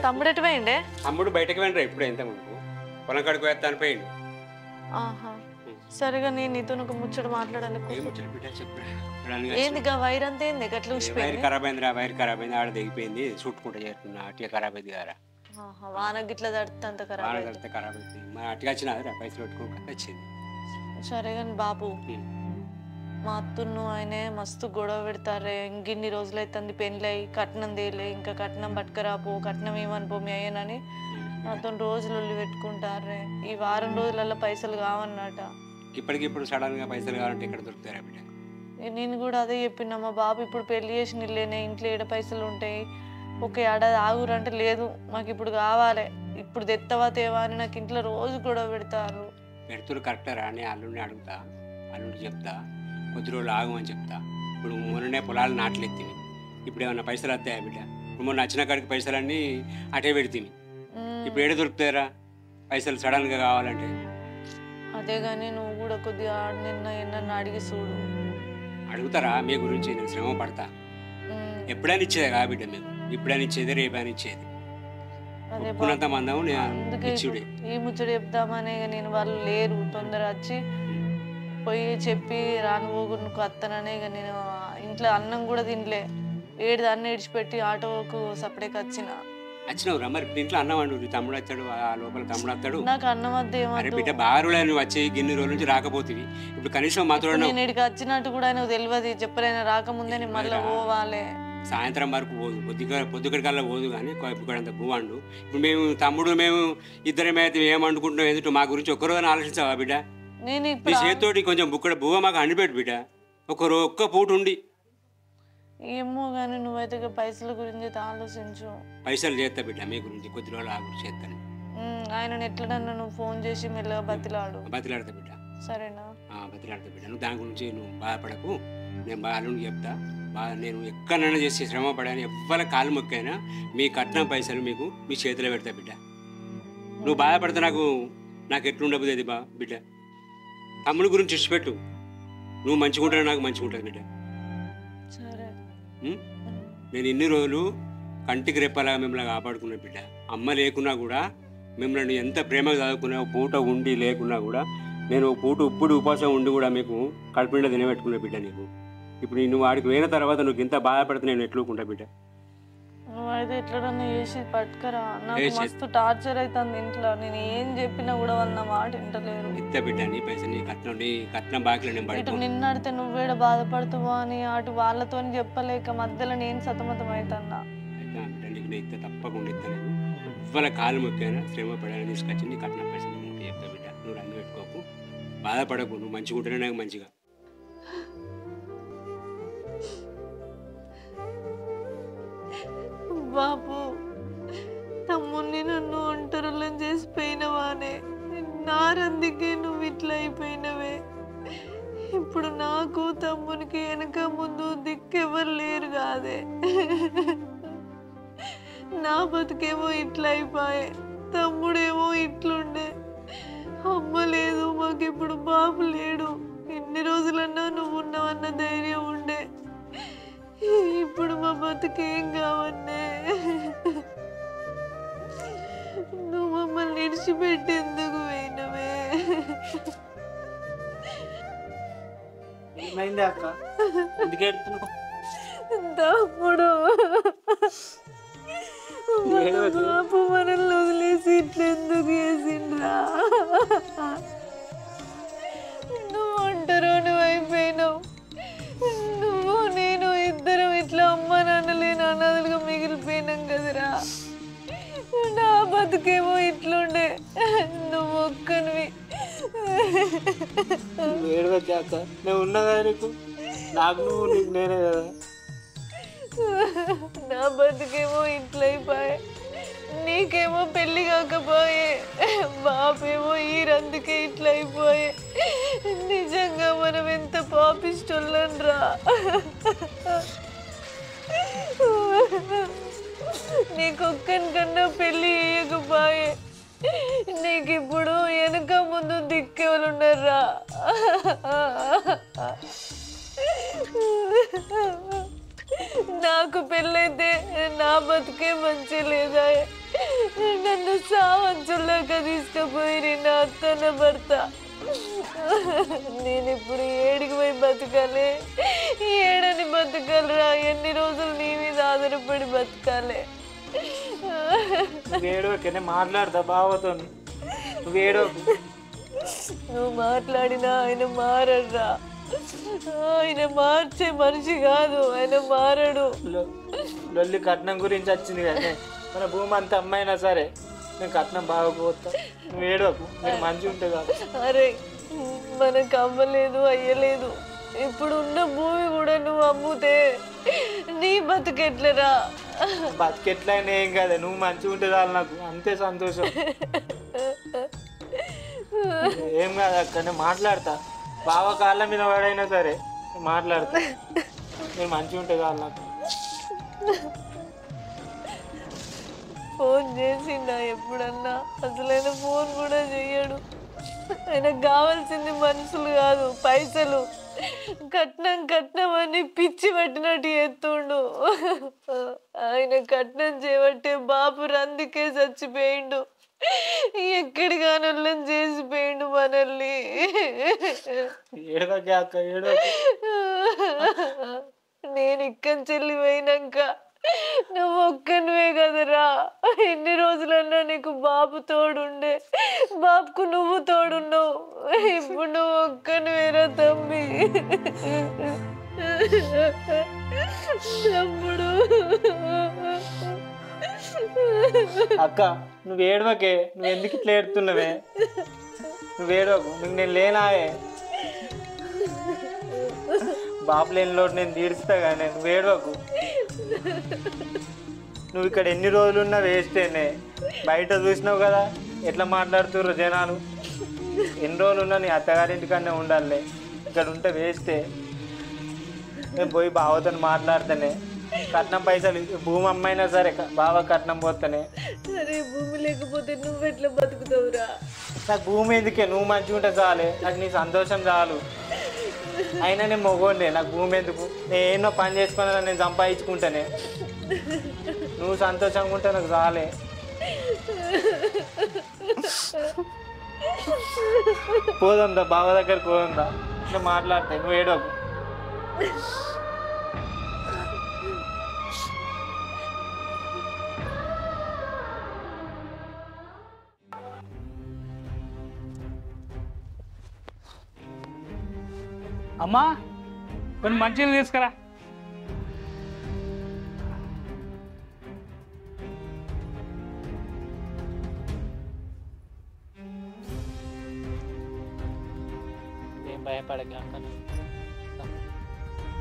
తమ్ముడు ఎటు పోయిండే? తమ్ముడు బయటకు వెళ్ళరా ఇప్పుడు ఎంత ముందు పొలం కడుకు వేస్తాను పోయిండు. ఆహా సరిగా నేను నీతో ఒక ముచ్చట మాట్లాడాలి. ఏంది వైర్ అంతా ఏంది గట్ల వైర్ ఖరాబ్ అయింది రా, వైర్ ఖరాబ్ అయింది, ఆడ దిగిపోయింది, చుట్టుకుంటా చేస్తున్నా, అట్లా ఖరాబ్ అయింది కదా. వాన గిట్ల తడితే అంత ఖరాబ్ అయింది, ఖరాబ్ అవుతుంది. మరి అట్లా వచ్చినా పైసలు పెట్టుకోక వచ్చింది. సరే కానీ బాపు మా అత్తును ఆయనే మస్తు గొడవ పెడతారే. ఇంకిన్ని రోజులు అవుతుంది పెళ్ళి కట్నం తేలే, ఇంకా కట్నం పట్టుకరాపో, కట్నం ఏమనిపో మీ అయ్యనని నాతో రోజులు ఒళ్ళు పెట్టుకుంటారే. ఈ వారం రోజులలో పైసలు కావన్నట. ఇప్పటికిప్పుడు సడన్ గా పైసలు కావాలంటే ఎక్కడ దొరుకుతారా బిడ్డ? నేను కూడా అదే చెప్పినా మా బాబు ఇప్పుడు పెళ్లి చేసి నిల్లేనే ఇంట్లో ఏడ పైసలు ఉంటాయి, ఒక ఏడాది ఆగురంటే లేదు మాకు ఇప్పుడు కావాలి, ఇప్పుడు తెత్తవా తేవా అని నాకు ఇంట్లో రోజు గొడవ పెడతారు. పెడుతురు కరెక్టరా అని అల్లుడిని అడుగుతా, అల్లుడిని చెప్తా, కొద్ది రోజులు ఆగమని చెప్తా. ఇప్పుడు మొన్ననే పొలాలు నాట్లెత్తివి, ఇప్పుడు ఏమన్నా పైసలు వస్తాయా బిడ్డ? ఇప్పుడు మొన్న వచ్చిన కాడికి పైసలన్నీ అటే పెడితివి, ఇప్పుడు ఏడ దొరుకుతాయరా పైసలు సడన్ గా కావాలంటే? అదే కానీ నువ్వు కూడా కొద్దిగా నిన్న ఎన్న అడిగి చూడు. అడుగుతారా మీ గురించి? నేను శ్రమ పడతా. ఎప్పుడైనా ఇచ్చేదే కా బిడ్డ మీకు, ఇప్పుడైనా ఇచ్చేది రేపైనా ఇచ్చేది. ఒప్పుకున్నంత మందం ఇచ్చుడే. ఈ ముచ్చట చెప్దామనే నేను వాళ్ళు లేరు, తొందర వచ్చి పోయి చెప్పి రానుపోగు నువ్వు అత్తననే. ఇక నేను ఇంట్లో అన్నం కూడా తినలే, ఏడు దాన్ని ఇడిచిపెట్టి ఆటోకు సపరేట్ వచ్చినావు రా. మరి ఇప్పుడు ఇంట్లో అన్నం వండు, తమ్ముడు వస్తాడు, ఆ లోపల తమ్ముడు వస్తాడు. నాకు అన్నం వద్ద అరే బిడ్డ బారులే, నువ్వు వచ్చి గిన్ని రోజుల నుంచి రాకపోతుంది, ఇప్పుడు కనీసం మాతో నేను ఇక్కడికి వచ్చినట్టు కూడా నువ్వు తెలియదు, చెప్పలేను రాకముందే నేను మళ్ళీ పోవాలి. సాయంత్రం వరకు పోదు, పొద్దుకడికల్లా పోదు, కానీ ఇప్పుడంత భూవండు. ఇప్పుడు మేము తమ్ముడు మేము ఇద్దరమైతే ఏమనుకుంటున్నాం, ఎందుకు మా గురించి ఒక్కరోజు ఆలోచించావా బిడ్డ? నేను నీ చేతితోటి కొంచెం బుక్కడ బువ్వ మాకు అండిపెట్టు బిడ్డ, ఒక్క పూట ఉండి. ఏమో కానీ నువ్వైతే పైసల గురించి ఆలోచించు. పైసలు చేస్తా బిడ్డ మీ గురించి, కొద్ది రోజులు ఆ గురించి చేస్తాను. ఆయన ఎట్లనన్నా నువ్వు ఫోన్ చేసి మెల్లగా బతిలాడతా బిడ్డ. సరేనా? బతిలాడతా బిడ్డ. నువ్వు దాని గురించి నువ్వు బాధపడకు, నేను బాలుని చెప్తా. నేను ఎక్కడైనా చేసి శ్రమ పడాను, ఎవ్వరి కాలు మొక్కైనా మీ కట్నం పైసలు మీకు మీ చేతిలో పెడతా బిడ్డ. నువ్వు బాధపడితే నాకు ఎట్లుండబోదు అది బిడ్డ. తమ్ముడి గురించి ఇచ్చిపెట్టు, నువ్వు మంచిగా ఉంటావు, నాకు మంచిగా ఉంటుంది బిడ్డ. నేను ఇన్ని రోజులు కంటికి రెప్పలా మిమ్మల్ని కాపాడుకున్నా బిడ్డ. అమ్మ లేకున్నా కూడా మిమ్మల్ని ఎంత ప్రేమగా చదువుకున్నా, పూట ఉండి లేకున్నా కూడా నేను పూట ఉప్పుడు ఉపాసం ఉండి కూడా మీకు కడుపుండా తినబెట్టుకున్నా బిడ్డ. నీకు ఇప్పుడు నువ్వు వాడికి పోయిన తర్వాత నువ్వు ఇంత బాధపడితే నేను ఎట్లుకుంటా బిడ్డ? నువ్వైతే ఎట్లడన్నా చేసి పట్టుకరా, నాకు మస్తు టార్చర్ అవుతుంది ఇంట్లో. నేను ఏం చెప్పినా కూడా వాళ్ళ మాట వింటలేరు. ఇంత బిడ్డ నీ పైసలు నీ కట్నం బాకీలో నేను ఇటు నిన్నడితే నువ్వేడ బాధపడుతావో అని అటు వాళ్ళతో చెప్పలేక మధ్యలో నేను సతమతం అవుతున్నా. నీకు నేను ఇస్తే తప్పకుండా ఇస్తా. నేను ఇవ్వాల కాలు మొక్కైనా శ్రమ పడాలని తీసుకొచ్చి నీ కట్నం పైసలు నువ్వు చెప్తా బిడ్డ. నువ్వు రంగు పెట్టుకోకు, బాధపడకు, నువ్వు మంచిగా ఉంటేనే నాకు మంచిగా. బాబు తమ్ముడిని నన్ను ఒంటరులను చేసిపోయినవానే, నారందుకే నువ్వు ఇట్లా అయిపోయినవే. ఇప్పుడు నాకు తమ్మునికి వెనక ముందు దిక్కెవరు లేరు కాదే. నా బతుకేమో ఇట్లా అయిపోయే, తమ్ముడేమో ఇట్లుండే. అమ్మ లేదు, మాకిప్పుడు బాబు లేడు. ఎన్ని రోజులన్నా నువ్వు ఉన్నావన్న ధైర్యం ఉండే, ఇప్పుడు మా బతుకేం కావన్నే. నువ్వు మమ్మల్ని ఇడిచిపెట్టేందుకు పోయినవే. అక్క తమ్ముడు బాబు మనల్ని వదిలేసి ఇట్లెందుకు వేసిండ్రా? నువ్వు అంటారో నువ్వు అయిపోయినావు. నువ్వు నేను ఇద్దరం ఇట్లా అమ్మ నాన్న లేని అనాథలుగా మిగిలిపోయినాం కదరా. నా బతుకేమో ఇట్లుండే, నువ్వు ఒక్కనివి. ఏడవచ్చాక నేను ఉన్నదా నీకు, నాకు నువ్వు నీకు నేనే కదా. నా బతుకేమో ఇట్లయిపోయే, నీకేమో పెళ్లి కాకపోయే, బాపేమో ఈ రందుకే ఇట్లయిపోయే. నిజంగా మనం ఎంత పాపిష్టోళ్ళంరా. నీకొక్కనికన్నా పెళ్ళి చేయకపోయే, నీకు ఇప్పుడు వెనక ముందు దిక్కేవాళ్ళున్నారా. నాకు పెళ్ళైతే నా బతుకే మంచి లేదా. నన్ను సావంచుల్లాగా తీసుకుపోయి నా అత్తన్న భర్త. నేను ఇప్పుడు ఏడికి పోయి బతకాలి, ఏడని బతకాలిరా. ఎన్ని రోజులు నీ మీద ఆధారపడి బతకాలి. ఏడోకనే మాట్లాడతా బావతో. నువ్వు ఏడోకు. నువ్వు మాట్లాడినా ఆయన మారడ్రా. ఆయన మార్చే మనిషి కాదు, ఆయన మారడు. లొల్లి కట్నం గురించి వచ్చింది కదా, మన భూమి అంత అమ్మైనా సరే నేను కట్నం బాగా పోతా. నువ్వు ఏడోకు, మీరు మంచిగా ఉంటే కాదు. అరే మనకు అమ్మలేదు, అయ్యలేదు. ఇప్పుడు ఉన్న భూమి కూడా నువ్వు అమ్ముతే నీ బతుకెట్లరా? బతికెట్లయినా ఏం కదా, నువ్వు మంచిగా ఉంటే చాలు నాకు, అంతే సంతోషం. ఏం కాదు అక్క, నేను మాట్లాడతా. బావ కాళ్ళ మీద వాడైనా సరే మాట్లాడతా. నేను మంచిగా ఉంటే చాలు నాకు. ఫోన్ చేసిండా ఎప్పుడన్నా? అసలైన ఫోన్ కూడా చెయ్యడు. ఆయనకు కావాల్సింది మనుషులు కాదు, పైసలు. కట్నం కట్నం అని పిచ్చి పట్టినట్టు ఎత్తుండు. ఆయన కట్నం చేయబట్టే బాపు రందికే చచ్చిపోయిండు. ఎక్కడిగానొల్లని చేసిపోయిండు మనల్ని. ఏడవకే అక్క, ఏడవ. నేను ఇక్కడి చెల్లి పోయినాక నువ్వు ఒక్కనివే కదరా. ఎన్ని రోజులన్నా నీకు బాబు తోడుండే, బాబుకు నువ్వు తోడున్నావు. ఇప్పుడు నువ్వు ఒక్కనివేరా తమ్మి. తమ్ముడు. అక్క నువ్వు ఏడవకే, నువ్వు ఎందుకు ఇట్లా ఏడుతున్నావే? నువ్వు ఏడవకు, నువ్వు నేను లేనాయే. బాబు లేని లోటు నేను తీరుస్తా కానీ నువ్వు ఏడవకు. నువ్వు ఇక్కడ ఎన్ని రోజులు ఉన్నా వేస్టేనే. బయట చూసినావు కదా ఎట్లా మాట్లాడుతుర్రు జనాలు. ఎన్ని రోజులు ఉన్నా నీ అత్తగారింటికన్నా ఉండాలి, ఇక్కడ ఉంటే వేస్టే. నేను పోయి బావతో మాట్లాడితేనే కట్నం పైసలు, భూమి అమ్మైనా సరే బావ కట్నం పోతానే. సరే భూమి లేకపోతే నువ్వెట్లా బతుకుతావురా? నాకు భూమి ఎందుకే, నువ్వు మంచిగా ఉంటే చాలే, నాకు నీ సంతోషం చాలు. అయినా నేను మొగోండే, నాకు భూమి ఎందుకు? నేను ఎన్నో పని చేసుకున్నా నేను సంపాదించుకుంటానే. నువ్వు సంతోషంగా ఉంటే నాకు చాలే. పోదందా బావ దగ్గర పోదందా, నువ్వు మాట్లాడతాయి, నువ్వు ఏడోకు. అమ్మా కొన్ని మంచిలు తీసుకురా. ఏం భయపడక అక్క.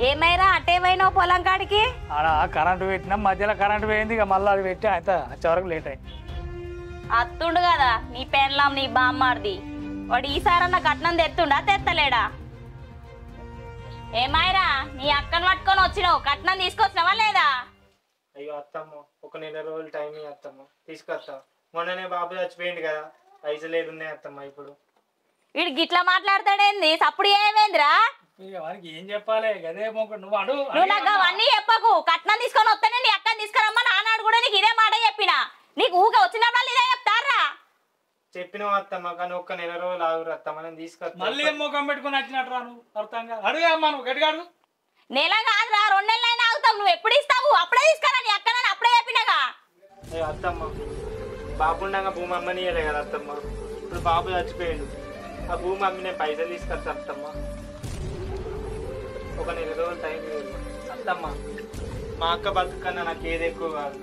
ఏమైనా అటే పోయినావు పొలం కాడికి? ఆడ కరెంటు పెట్టినా, మధ్యలో కరెంటు పోయింది, ఇక మళ్ళీ అది పెట్టి అయితే వచ్చే వరకు లేట్ అయ్యి. అత్తుండు కదా నీ పెన్లాం, నీ బామ్మాడిది. వాడు ఈసారన్నా కట్నం తెత్తుండా తెత్తలేడా? ఏమైనా నీ అక్కను పట్టుకొని వచ్చినావు, కట్నం తీసుకొచ్చినావా లేదా? అయ్యో అత్తమ్మ, ఒక నెల రోజులు టైం అత్తమ్మ, తీసుకొస్తా. మొన్ననే బాబు చచ్చిపోయింది కదా, పైసలు ఏడున్నాయి అత్తమ్మ ఇప్పుడు. వీడు గిట్లా మాట్లాడతాడేంది? సప్పుడు ఏమైందిరా? వారికి ఏం చెప్పాలి గదే నువ్వు అడు. నువ్వు నాకు అవన్నీ చెప్పకు. కట్నం తీసుకొని వస్తానే నీ అక్కని తీసుకురమ్మా. నానాడు కూడా నీకు ఇదే మాట చెప్పినా. నీకు ఊగా వచ్చినప్పుడు ఇదే చెప్తారా? చెప్పినావు అత్తమ్మ, కానీ ఒక్క నెల రోజులు ఆగురు అత్తమ్మ, నేను తీసుకొస్తా. మళ్ళీ ఏం ముఖం పెట్టుకుని వచ్చినట్టు రాను అర్థంగా అడుగా అమ్మా, నువ్వు గట్టిగా అడుగు. నెల కాదురా, 2 నెలలైనా ఆగుతావు. నువ్వు ఎప్పుడు ఇస్తావు? అప్పుడే తీసుకురా. నీ అక్క అప్పుడే చెప్పినాగా. అత్తమ్మ, బాబు ఉండగా భూమి అమ్మనియలే కదా అత్తమ్మ, ఇప్పుడు బాబు చచ్చిపోయాడు. ఆ భూమి అమ్మి నేను పైసలు తీసుకొస్తా అత్తమ్మ. ఒక నెల రోజులు టైం ఇవ్వండి అత్తమ్మ. మా అక్క బతుకు కన్నా నాకు ఏది ఎక్కువ కాదు.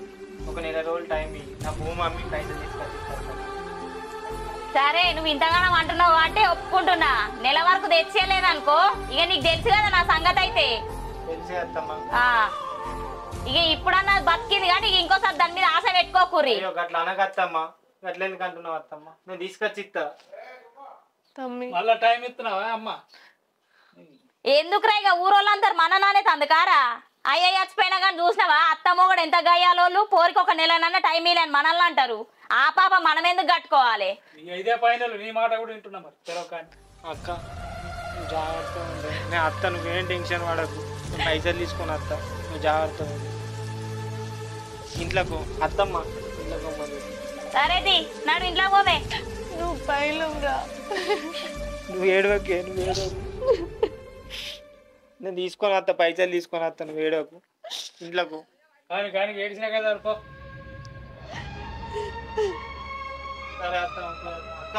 ఒక నెల రోజులు టైం ఇవ్వి, నా భూమి అమ్మి పైసలు తీసుకొచ్చి. సరే నువ్వు ఇంతగానం అంటున్నావు అంటే ఒప్పుకుంటున్నా. నెల వరకు తెచ్చేయలేదనుకో, ఇక నీకు తెలుసు కదా నా సంగతి అయితే. తెలిసే అత్తమ్మ. ఇక ఇప్పుడన్నా బతికింది కానీ ఇక ఇంకోసారి దాని మీద ఆశ పెట్టుకోకూరి. అట్లా అనగత్తమ్మ, అట్లా ఎందుకు అంటున్నావు అత్తమ్మ? నేను తీసుకొచ్చి ఇస్తా. తమ్మి మళ్ళా టైం ఇస్తున్నావా అమ్మ? ఎందుకురా ఇక ఊరోళ్ళందరు మన నానే తందుకారా అయ్య చచ్చిపోయినా కానీ చూసినావా అత్తమ్మోగడు ఎంత గయ్యాలోళ్ళు పోరికి ఒక నెలనన్నా టైం ఇలేని మనల్ని అంటారు ఆ పాప మనం ఎందుకు కట్టుకోవాలి ఇదే ఫైనల్ నీ మాట కూడా వింటున్నా మరి తెలవ కానీ అక్క నువ్వు జాగ్రత్తగా ఉండే నేను అత్త నువ్వేం టెన్షన్ పడకు నేను పైసలు తీసుకొని అత్త నువ్వు జాగ్రత్తగా ఉండు ఇంట్లోకు అత్తమ్మ ఇంట్లోకి పోమ్మని సరేది నాడు ఇంట్లో పోవే నువ్వు పైలంగా నువ్వు ఏడవకే నువ్వు ఏడవకు నేను తీసుకొని వస్తా పైసలు తీసుకొని వస్తా నువ్వు ఏడవకు ఇంట్లోకు కానీ కానీ ఏడిచినా కదా అనుకో సరే అత్త అక్క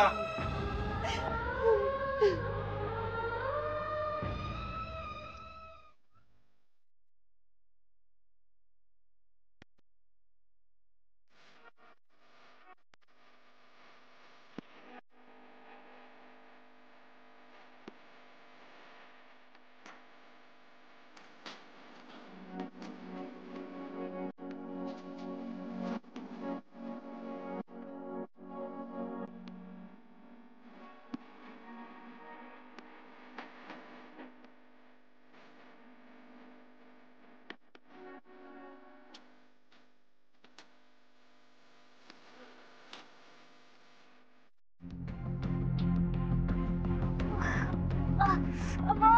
అమ్మో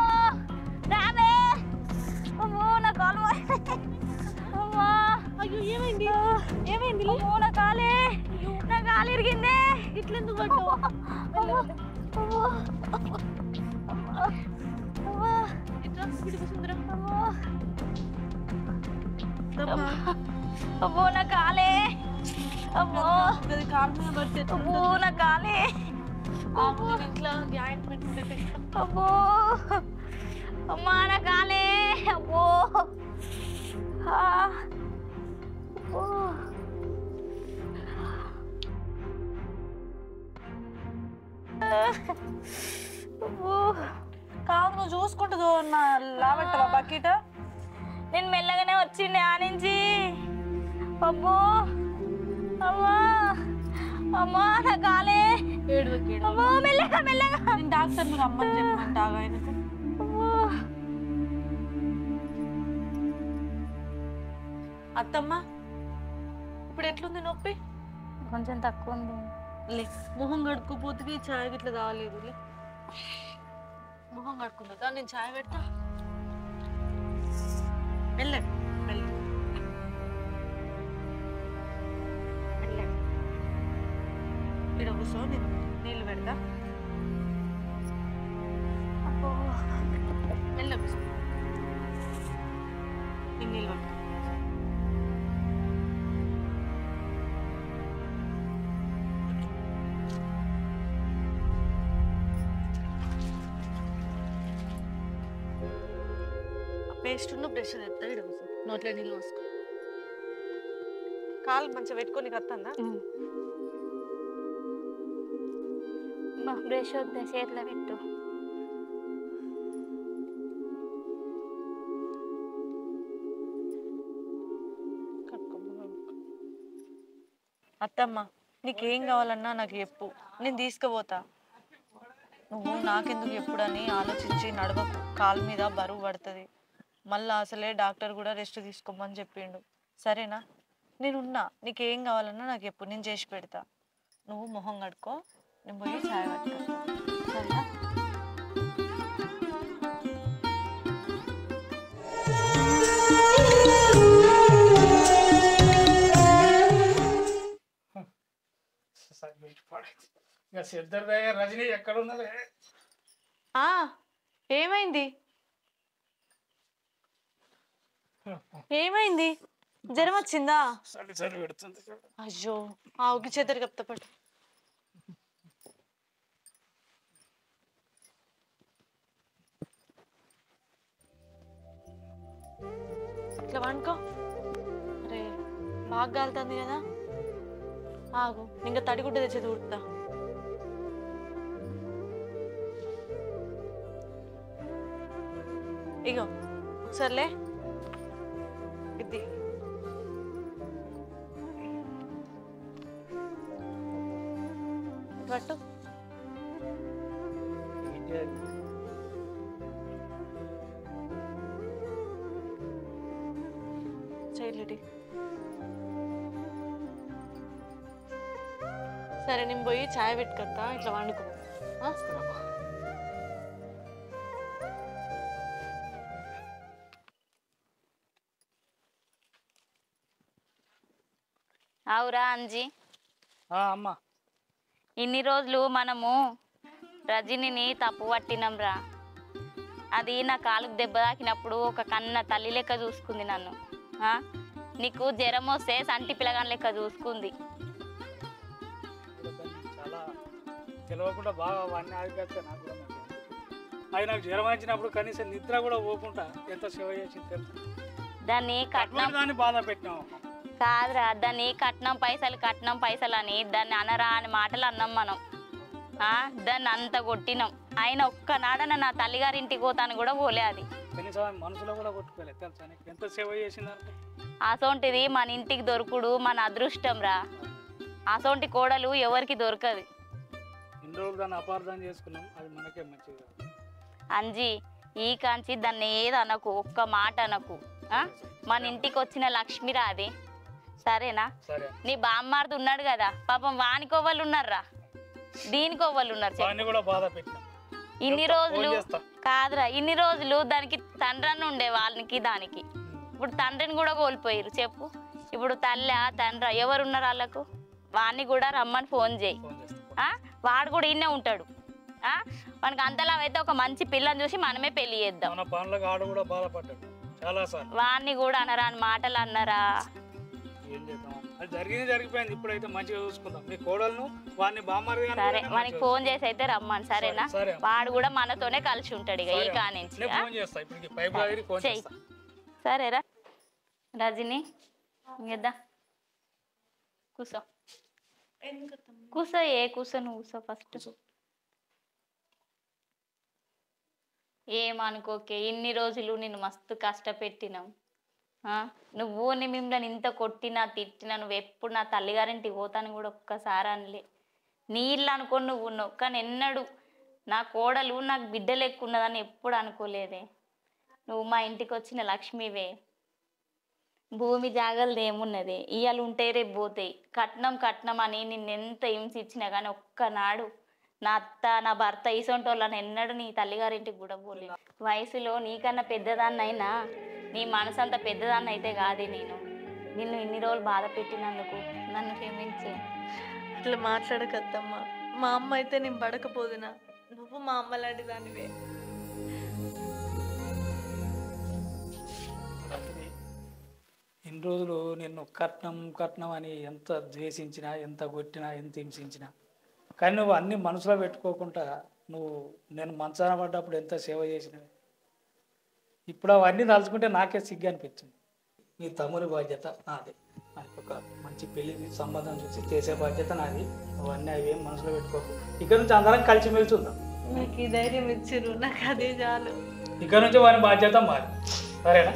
రావే అమ్మో నా కాలు అమ్మో అయ్యో ఏమైంది ఏమైంది అమ్మో నా కాలే నా కాలు ఇరిగిందే ఇట్లెందుకు పడ్డావు అమ్మో అమ్మో అమ్మో ఇట్లా ఇటు కూర్చుందిరా అమ్మో అమ్మో నా కాలే అమ్మో అది కాలు మీద పడితే అమ్మో నా కాలే ఇంట్లో ఆయింట్మెంట్ ఉంటే అబ్బో అమ్మా నా కాలే అబ్బో అబ్బో అబ్బో కాదు నువ్వు చూసుకుంటుందో నా లావెట్టవా బకెట్ నేను మెల్లగానే వచ్చిండే ఆ నుంచి అబ్బో అమ్మా అమ్మా నా కాలే ఏడువకి అమ్మో మెల్లగా మెల్లగా నేను డాక్టర్ని రమ్మని చెప్పమంట ఆయనకు అమ్మో అత్తమ్మ ఇప్పుడు ఎట్లుంది నొప్పి కొంచెం తక్కువ ఉంది లే మొహం కడుక్కోపోతే ఛాయ్ ఇట్లా కాలేదు లే మొహం కడుక్కుందా నేను ఛాయ్ పెడతా వెళ్ళండి వెళ్ళండి ఇక్కడ కూర్చో నేను నీళ్ళు పెడతా అబ్బో వెళ్ళ కూర్చో నేను నీళ్ళు పెడతా పేస్ట్ బ్రష్ తెస్తా ఇక్కడ కూర్చో నోట్లో నీళ్ళు పోసుకో కాలు మంచిగా పెట్టుకొని కత్తందా బ్రష్ వద్ద చేతిలో పెట్టు అత్తమ్మ నీకేం కావాలన్నా నాకు చెప్పు నేను తీసుకుపోతా నువ్వు నాకెందుకు ఎప్పుడని ఆలోచించి నడవకు కాలు మీద బరువు పడుతుంది మళ్ళీ అసలే డాక్టర్ కూడా రెస్ట్ తీసుకోమని చెప్పిండు సరేనా నేనున్నా నీకేం కావాలన్నా నాకు చెప్పు నేను చేసి పెడతా నువ్వు మొహం కడుక్కో నేను పోయి ఛాయ్ పట్టుకో సరేనా ఇక సిద్ధర్ దగ్గర రజనీ ఎక్కడ ఉన్నదే ఏమైంది ఏమైంది జ్వరం వచ్చిందా సరి సరి పెడుతుంది అయ్యో ఆవుకి చేద్దరు కప్తా పట్టు ఇట్లా వండుకో అరే బాగా గాలుతుంది కదా ఆగు ఇంకా తడిగుడ్డ తెచ్చేది ఉడుతా ఇగో సర్లే ఇది పట్టు వెళ్ళిడి. సరే నేను పోయి ఛాయ్ పెట్టుకొస్తా, ఇట్లా వండుకో. అవురా అంజీ, అమ్మా ఇన్ని రోజులు మనము రజనిని తప్పు పట్టినాంరా. అది నా కాలుకు దెబ్బ తాకినప్పుడు ఒక కన్న తల్లి లెక్క చూసుకుంది నన్ను. నీకు జ్వరం వస్తే సంటి పిల్లగాని లెక్క చూసుకుంది. చాలా తెలియకుండా బాగా అవన్నీ ఆగిపోతే నాకు కూడా మంచిది. అది నాకు జ్వరం వచ్చినప్పుడు కనీసం నిద్ర కూడా పోకుండా ఎంత సేవ చేసింది తెలుసు. దాన్ని కట్నం దాన్ని బాధ పెట్టినాం కాదురా, దాన్ని కట్నం పైసలు అని దాన్ని అనరా అని మాటలు అన్నాం మనం. దాన్ని అంత కొట్టినాం. ఆయన ఒక్కనాడన నా తల్లిగారింటికి పోతాను కూడా పోలే. అది మనసులో కూడా కొట్టుకోలేదు తెలుసా, ఎంత సేవ చేసింది. అసోంటిది మన ఇంటికి దొరుకుడు మన అదృష్టం రా. అసోంటి కోడలు ఎవరికి దొరకదు. ఇన్ని రోజులు దాన్ని అపార్థం చేసుకున్నాం, అది మనకే మంచిది. అంజీ, ఈ కాంచి దాన్ని ఏది అనకు, ఒక్క మాట అనకు. మన ఇంటికి వచ్చిన లక్ష్మిరా అది, సరేనా? నీ బామ్మార్ది ఉన్నాడు కదా, పాపం వానికోవ్వలు ఉన్నారా, దీనికోవ్వలు ఉన్నారు. ఇన్ని రోజులు కాదురా, ఇన్ని రోజులు దానికి తండ్రి ఉండే వాళ్ళకి దానికి. ఇప్పుడు తండ్రిని కూడా కోల్పోయారు చెప్పు. ఇప్పుడు తల్లి తండ్రి ఎవరున్నారు వాళ్ళకు? వాడిని కూడా రమ్మని ఫోన్ చేయి. వాడు కూడా ఇన్నే ఉంటాడు. మనకి అంతలా అయితే ఒక మంచి పిల్లని చూసి మనమే పెళ్లి చేద్దాం. వాడిని కూడా అనరా అని మాటలు అన్నారా? జరిగిపోయింది, ఇప్పుడైతే మంచిగా చూసుకుందాం. మీ కోడలను వాడిని బామ్మారి. సరే, మనకి ఫోన్ చేసి అయితే రమ్మని, సరేనా? వాడు కూడా మనతోనే కలిసి ఉంటాడు ఇక ఈ కానించి. సరేరా రజని, ఇంకేద్దా కూసో కూసో. కూసో, నువ్వు కూసో ఫస్ట్. ఏమనుకోకే, ఇన్ని రోజులు నేను మస్తు కష్టపెట్టినాం. నువ్వు మిమ్మల్ని ఇంత కొట్టినా తిట్టినా నువ్వు ఎప్పుడు నా తల్లిగారింటికి పోతాను కూడా ఒక్కసారి అనలే. నీళ్ళు అనుకొని నువ్వు ఉన్నావు, కానీ ఎన్నడు నా కోడలు నాకు బిడ్డ లెక్క ఉన్నదని ఎప్పుడు అనుకోలేదే. నువ్వు మా ఇంటికి వచ్చిన లక్ష్మివే. భూమి జాగలది ఏమున్నది, ఇవాళ ఉంటే రేపు పోతాయి. కట్నం అని నిన్నెంత హింసించినా కానీ ఒక్కనాడు నా అత్త నా భర్త ఈసొంటి వాళ్ళని ఎన్నడూ నీ తల్లిగారింటికి కూడా పోలేదు. వయసులో నీకన్నా పెద్దదాన్నైనా నీ మనసు అంత పెద్దదాన్ని అయితే కాదే. నిన్ను ఇన్ని రోజులు బాధ పెట్టినందుకు నన్ను క్షమించే. అట్లా మాట్లాడకద్దమ్మా. మా అమ్మ అయితే నేను పడకపోదునా, నువ్వు మా అమ్మ లాంటి దానివే. ఇన్ని రోజులు నిన్ను కట్నం అని ఎంత ద్వేషించినా, ఎంత కొట్టినా, ఎంత హింసించినా, కానీ నువ్వు అన్ని మనసులో పెట్టుకోకుండా నువ్వు నేను మంచాన పడ్డప్పుడు ఎంత సేవ చేసినవి. ఇప్పుడు అవన్నీ తలుచుకుంటే నాకే సిగ్గు అనిపించింది. మీ తమ్ముని బాధ్యత నాది. నాకు ఒక మంచి పెళ్లి సంబంధం చూసి చేసే బాధ్యత నాది. నువ్వన్నీ అవేం మనసులో పెట్టుకోకు. ఇక్కడ నుంచి అందరం కలిసి మెలుచుందాం. నాకు ఈ ధైర్యం ఇచ్చిర్రు, నాకు అదే చాలు. ఇక్కడ నుంచి వారి బాధ్యత మాది, సరేనా?